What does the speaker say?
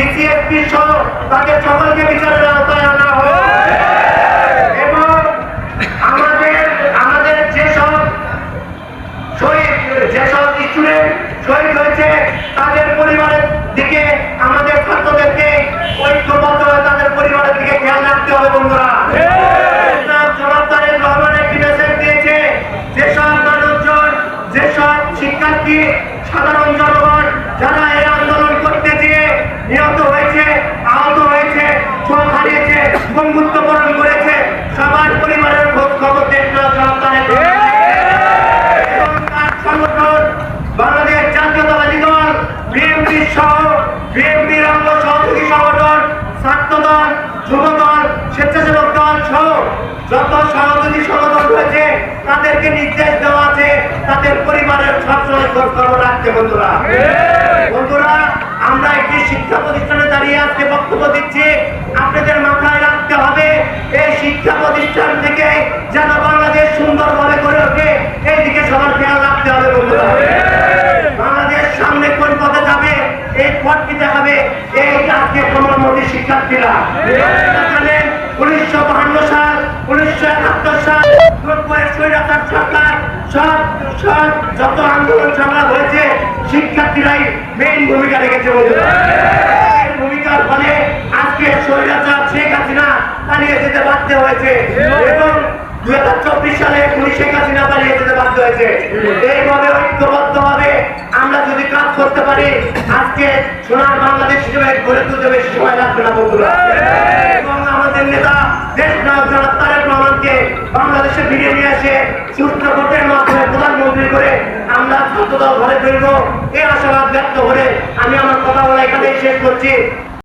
DC SP সহ তাদের সকলকে বিচারের আওতায় আনা হোক এবং আমাদের যেসব স্টুডেন্ট শহীদ হয়েছে তাদের পরিবারের দিকে আমাদের ছাত্রদেরকে ঐক্যবদ্ধ হয়ে তাদের পরিবারের দিকে খেয়াল রাখতে হবে বন্ধুরা। জবাবদারের রহমান একটি মেসেজ দিয়েছে, যেসব মানুষজন, যেসব শিক্ষার্থী, সাধারণ জনগণ যারা এই আন্দোলন করতে গিয়ে নিহত হয়েছে, আহত হয়েছে, চোখ হারিয়েছে, বন্ধুত্ববরণ করেছে, সবার পরিবারের খোঁজ খবর দেখতে জবাবদারের এবং তার সংগঠন বাংলাদেশ জাতীয়তাবাদী দল, বিএনপি সহ বিএনপির অঙ্গ সহযোগী সংগঠন, ছাত্র দল, যুব দল, স্বেচ্ছাসেবক দল সহ যত সহযোগী সংগঠন রয়েছে তাদেরকে নির্দেশ দেওয়া আছে তাদের পরিবারের সবসময় খোঁজ খবর রাখতে। বন্ধুরা, আমরা একটি শিক্ষা প্রতিষ্ঠানে দাঁড়িয়ে আজকে বক্তব্য দিচ্ছি, আপনাদের মাথায় রাখতে হবে এই শিক্ষা প্রতিষ্ঠান থেকে যেন বাংলাদেশ সুন্দরভাবে গড়ে ওঠে, এই দিকে সবার খেয়াল রাখতে হবে বন্ধুরা। বাংলাদেশ সামনে কোন পথে যাবে এই পথটি দেখাবে এই আজকে প্রমাণমন্ত্রী শিক্ষার্থীরা। 1952 সাল, 1971 সাল স্বৈরাচার সরকার সব যত আন্দোলন সংগ্রাম হয়েছে শিক্ষার্থীরাই মেইন ভূমিকা রেখেছে বন্ধুরা। এই ভূমিকার ফলে আজকে স্বৈরাচার শেখ হাসিনা পালিয়ে যেতে বাধ্য হয়েছে এবং 2024 সালে শেখ হাসিনা পালিয়ে যেতে বাধ্য হয়েছে। এইভাবে ঐক্যবদ্ধ হবে আমরা যদি কাজ করতে পারি আজকে সোনার বাংলাদেশ হিসেবে গড়ে তুলতে বেশি সময় লাগবে না বন্ধুরা। এবং আমাদের নেতা দেশ নায়ক জনাব তারেক রহমানকে বাংলাদেশে ফিরিয়ে নিয়ে এসে সুষ্ঠু ভোটের মাধ্যমে প্রধানমন্ত্রী করে আমরা ছাত্রদল ঘরে ফিরবো এই আশাবাদ ব্যক্ত করে আমি আমার কথা বলা এখানেই শেষ করছি।